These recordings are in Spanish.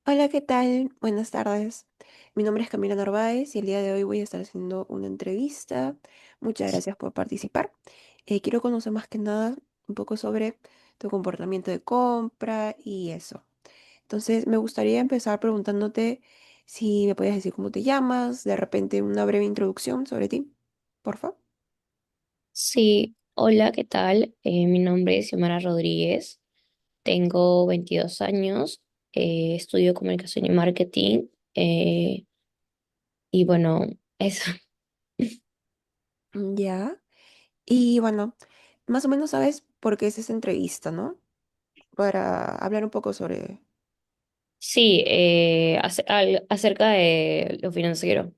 Hola, ¿qué tal? Buenas tardes. Mi nombre es Camila Narváez y el día de hoy voy a estar haciendo una entrevista. Muchas gracias por participar. Quiero conocer más que nada un poco sobre tu comportamiento de compra y eso. Entonces, me gustaría empezar preguntándote si me podías decir cómo te llamas, de repente una breve introducción sobre ti, por favor. Sí, hola, ¿qué tal? Mi nombre es Xiomara Rodríguez, tengo 22 años, estudio comunicación y marketing y bueno, eso. Ya. Y bueno, más o menos sabes por qué es esta entrevista, ¿no? Para hablar un poco sobre. Sí, acerca de lo financiero.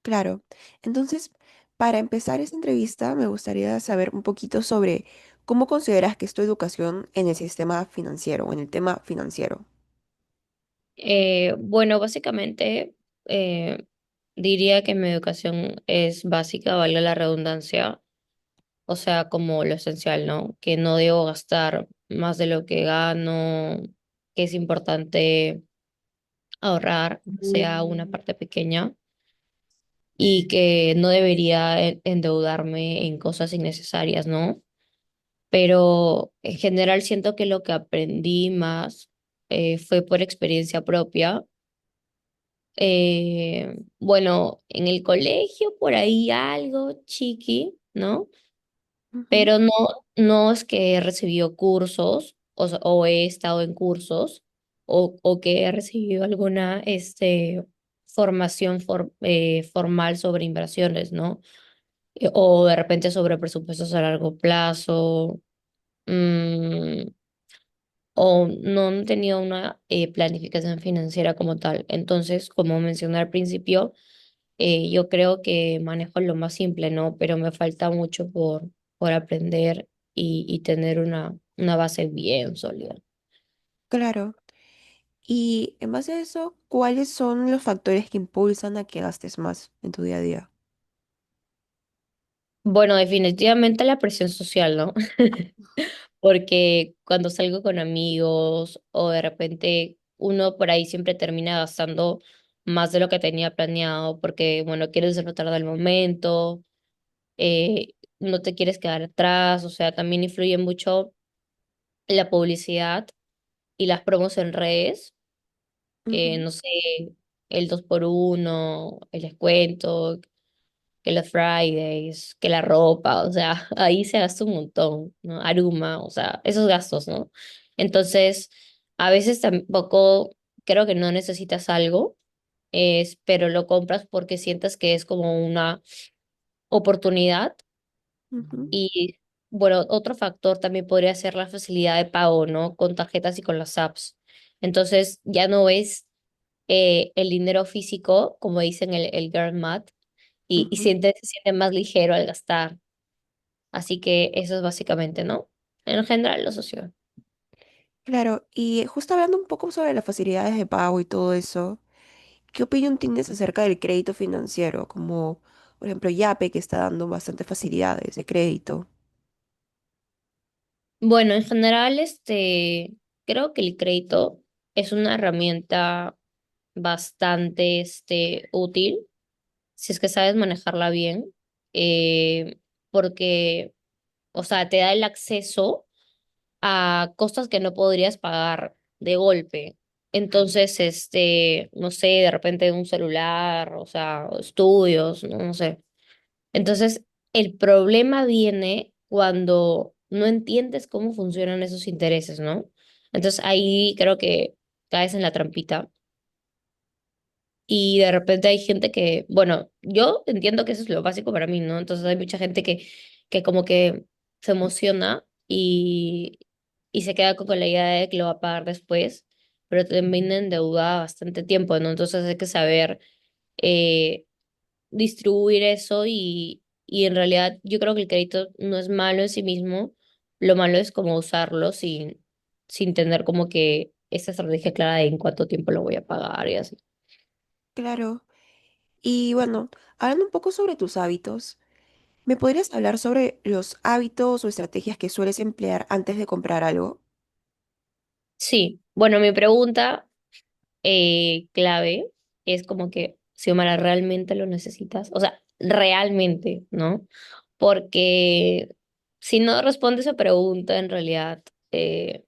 Claro. Entonces, para empezar esta entrevista, me gustaría saber un poquito sobre cómo consideras que es tu educación en el sistema financiero, o en el tema financiero. Bueno, básicamente eh, diría que mi educación es básica, valga la redundancia, o sea, como lo esencial, ¿no? Que no debo gastar más de lo que gano, que es importante ahorrar, sea una parte pequeña, y que no debería endeudarme en cosas innecesarias, ¿no? Pero en general siento que lo que aprendí más fue por experiencia propia. Bueno, en el colegio por ahí algo chiqui, ¿no? Ujú, Pero no es que he recibido cursos o he estado en cursos o que he recibido alguna formación formal sobre inversiones, ¿no? O de repente sobre presupuestos a largo plazo, mm, o no han tenido una planificación financiera como tal. Entonces, como mencioné al principio, yo creo que manejo lo más simple, ¿no? Pero me falta mucho por aprender y tener una base bien sólida. claro. Y en base a eso, ¿cuáles son los factores que impulsan a que gastes más en tu día a día? Bueno, definitivamente la presión social, ¿no? Porque cuando salgo con amigos o de repente uno por ahí siempre termina gastando más de lo que tenía planeado porque, bueno, quieres disfrutar del momento, no te quieres quedar atrás, o sea, también influye mucho la publicidad y las promos en redes, que Ujú, no sé, el 2x1, el descuento, que los Fridays, que la ropa, o sea, ahí se gasta un montón, ¿no? Aruma, o sea, esos gastos, ¿no? Entonces, a veces tampoco creo que no necesitas algo, pero lo compras porque sientes que es como una oportunidad. ujú, Y bueno, otro factor también podría ser la facilidad de pago, ¿no? Con tarjetas y con las apps. Entonces, ya no ves el dinero físico, como dicen el girl math, y ujú. se siente más ligero al gastar. Así que eso es básicamente, ¿no? En general, lo socio. Claro, y justo hablando un poco sobre las facilidades de pago y todo eso, ¿qué opinión tienes acerca del crédito financiero? Como, por ejemplo, Yape, que está dando bastantes facilidades de crédito. Bueno, en general, creo que el crédito es una herramienta bastante, útil si es que sabes manejarla bien, porque, o sea, te da el acceso a cosas que no podrías pagar de golpe. Entonces, no sé, de repente un celular, o sea, estudios, no sé. Entonces, el problema viene cuando no entiendes cómo funcionan esos intereses, ¿no? Entonces, ahí creo que caes en la trampita y de repente hay gente que, bueno, yo entiendo que eso es lo básico para mí, ¿no? Entonces hay mucha gente que como que se emociona y se queda con la idea de que lo va a pagar después, pero también endeuda bastante tiempo, ¿no? Entonces hay que saber eh, distribuir eso y en realidad yo creo que el crédito no es malo en sí mismo, lo malo es como usarlo sin tener como que esa estrategia clara de en cuánto tiempo lo voy a pagar y así. Claro. Y bueno, hablando un poco sobre tus hábitos, ¿me podrías hablar sobre los hábitos o estrategias que sueles emplear antes de comprar algo? Sí, bueno, mi pregunta clave es como que, Xiomara, ¿realmente lo necesitas? O sea, realmente, ¿no? Porque si no responde esa pregunta, en realidad, creo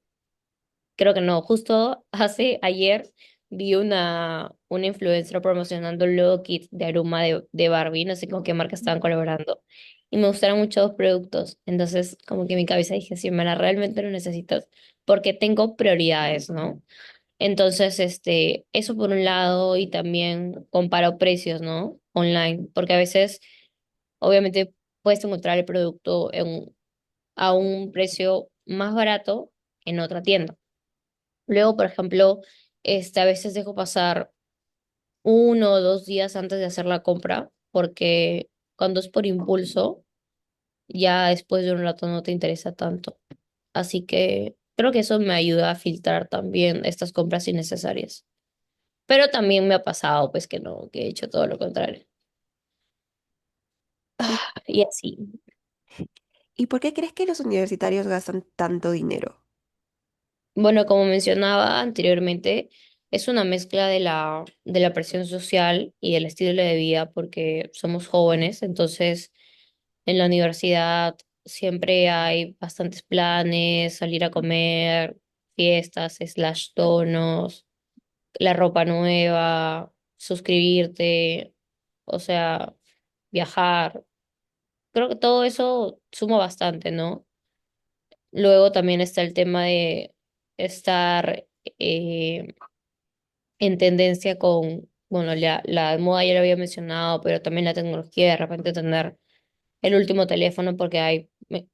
que no. Justo ayer vi una influencer promocionando el nuevo kit de aroma de Barbie, no sé con qué marca estaban colaborando, y me gustaron mucho los productos. Entonces, como que en mi cabeza dije, Xiomara, ¿realmente lo necesitas? Porque tengo prioridades, ¿no? Entonces, eso por un lado y también comparo precios, ¿no? Online, porque a veces, obviamente, puedes encontrar el producto a un precio más barato en otra tienda. Luego, por ejemplo, a veces dejo pasar 1 o 2 días antes de hacer la compra, porque cuando es por impulso, ya después de un rato no te interesa tanto. Así que creo que eso me ayuda a filtrar también estas compras innecesarias. Pero también me ha pasado, pues, que no, que he hecho todo lo contrario. ¿Y, Y así. y por qué crees que los universitarios gastan tanto dinero? Bueno, como mencionaba anteriormente, es una mezcla de la presión social y el estilo de vida porque somos jóvenes, entonces en la universidad siempre hay bastantes planes, salir a comer, fiestas, slash tonos, la ropa nueva, suscribirte, o sea, viajar. Creo que todo eso suma bastante, ¿no? Luego también está el tema de estar eh, en tendencia con, bueno, la moda ya lo había mencionado, pero también la tecnología, de repente tener el último teléfono, porque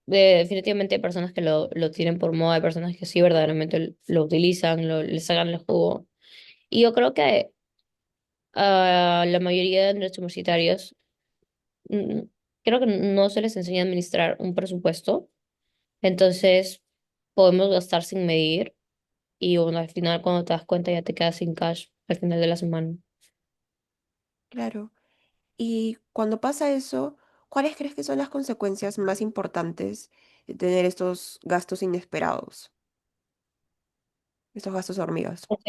definitivamente hay personas que lo tienen por moda, hay personas que sí verdaderamente lo utilizan, le sacan el jugo. Y yo creo que a la mayoría de nuestros universitarios, mm, creo que no se les enseña a administrar un presupuesto, entonces podemos gastar sin medir. Y bueno, al final cuando te das cuenta ya te quedas sin cash al final de la semana. Claro. Y cuando pasa eso, ¿cuáles crees que son las consecuencias más importantes de tener estos gastos inesperados, estos gastos hormigas? Ok.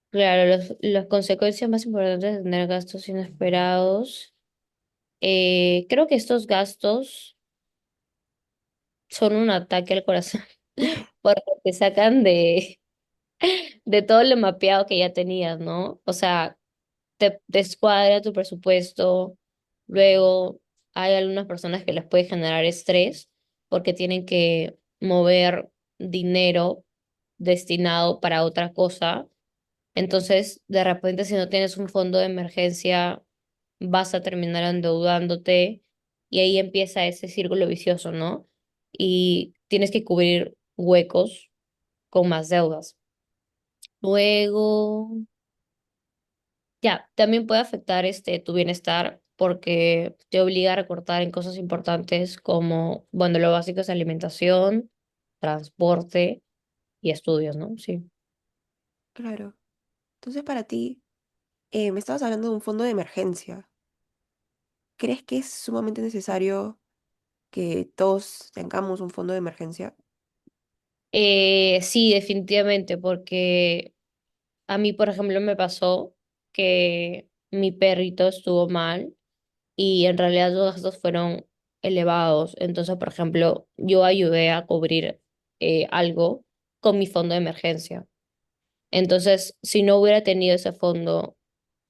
Claro, las consecuencias más importantes de tener gastos inesperados. Creo que estos gastos son un ataque al corazón porque te sacan de todo lo mapeado que ya tenías, ¿no? O sea, te descuadra tu presupuesto. Luego hay algunas personas que les puede generar estrés porque tienen que mover dinero destinado para otra cosa. Entonces, de repente, si no tienes un fondo de emergencia, vas a terminar endeudándote y ahí empieza ese círculo vicioso, ¿no? Y tienes que cubrir huecos con más deudas. Luego, ya, también puede afectar tu bienestar porque te obliga a recortar en cosas importantes como, bueno, lo básico es alimentación, transporte y estudios, ¿no? Sí. Claro. Entonces, para ti, me estabas hablando de un fondo de emergencia. ¿Crees que es sumamente necesario que todos tengamos un fondo de emergencia? Sí, definitivamente, porque a mí, por ejemplo, me pasó que mi perrito estuvo mal y en realidad los gastos fueron elevados. Entonces, por ejemplo, yo ayudé a cubrir algo con mi fondo de emergencia. Entonces, si no hubiera tenido ese fondo,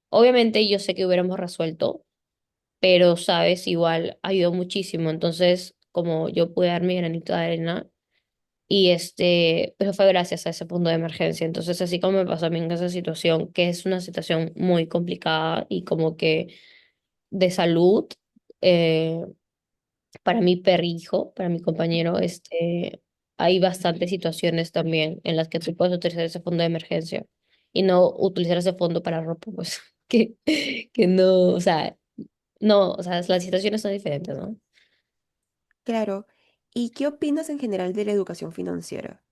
obviamente yo sé que hubiéramos resuelto, pero, sabes, igual ayudó muchísimo. Entonces, como yo pude dar mi granito de arena, y pero fue gracias a ese fondo de emergencia. Entonces, así como me pasó a mí en esa situación, que es una situación muy complicada y como que de salud, eh, para mi perrijo, para mi compañero, hay bastantes situaciones también en las que tú puedes utilizar ese fondo de emergencia y no utilizar ese fondo para ropa, pues, que no, o sea, no, o sea, las situaciones son diferentes, ¿no? Claro. ¿Y qué opinas en general de la educación financiera?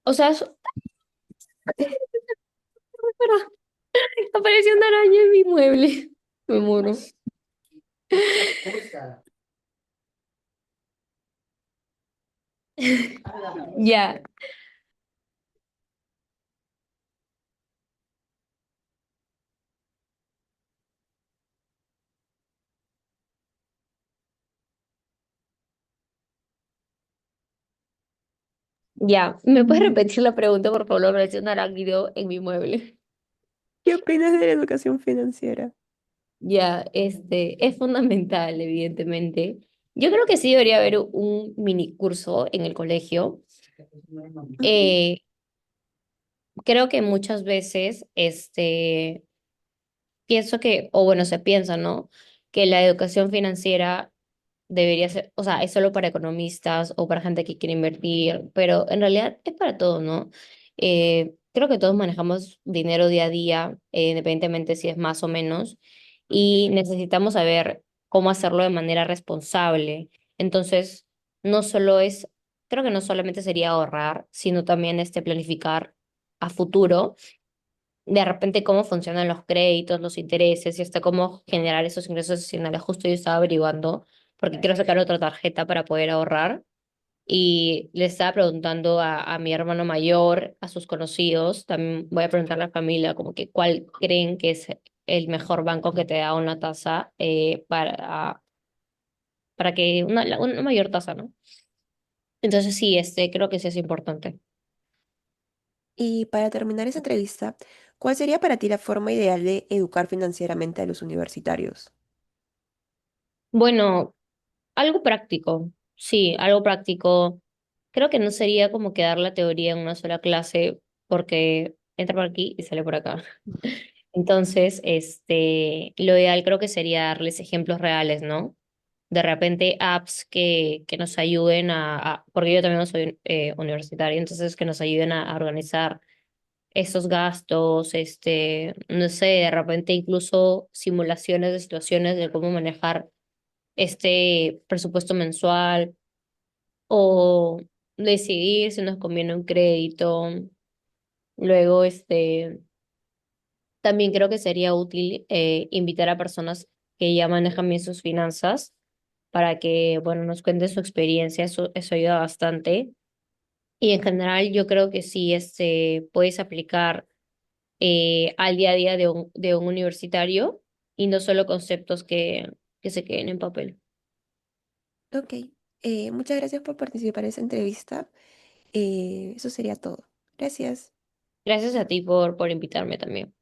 O sea, apareció una araña en mi mueble. Me muero. Ya, Ya, ¿me puedes repetir la pregunta, por favor? Parece un arácnido en mi mueble. ¿Qué opinas de la educación financiera? Ya, es fundamental, evidentemente. Yo creo que sí debería haber un mini curso en el colegio. Ujú. Eh, Creo que muchas veces, pienso que, o bueno, se piensa, ¿no? Que la educación financiera debería ser, o sea, es solo para economistas o para gente que quiere invertir, pero en realidad es para todos, ¿no? Creo que todos manejamos dinero día a día, independientemente si es más o menos, y necesitamos saber cómo hacerlo de manera responsable. Entonces, no solo es, creo que no solamente sería ahorrar, sino también planificar a futuro de repente cómo funcionan los créditos, los intereses y hasta cómo generar esos ingresos adicionales. Justo yo estaba averiguando porque quiero sacar otra tarjeta para poder ahorrar y le estaba preguntando a mi hermano mayor, a sus conocidos, también voy a preguntarle a la familia como que cuál creen que es el mejor banco que te da una tasa para que una mayor tasa, ¿no? Entonces sí, creo que sí es importante. Y para terminar esa entrevista, ¿cuál sería para ti la forma ideal de educar financieramente a los universitarios? Bueno, algo práctico, sí, algo práctico. Creo que no sería como quedar la teoría en una sola clase porque entra por aquí y sale por acá. Entonces, lo ideal creo que sería darles ejemplos reales, ¿no? De repente apps que nos ayuden porque yo también no soy universitaria, entonces que nos ayuden a organizar esos gastos, no sé, de repente incluso simulaciones de situaciones de cómo manejar este presupuesto mensual o decidir si nos conviene un crédito. Luego, también creo que sería útil invitar a personas que ya manejan bien sus finanzas para que, bueno, nos cuenten su experiencia. Eso ayuda bastante. Y en general, yo creo que sí, puedes aplicar al día a día de un universitario y no solo conceptos que se queden en papel. Ok, muchas gracias por participar en esa entrevista. Eso sería todo. Gracias. Gracias a ti por invitarme también.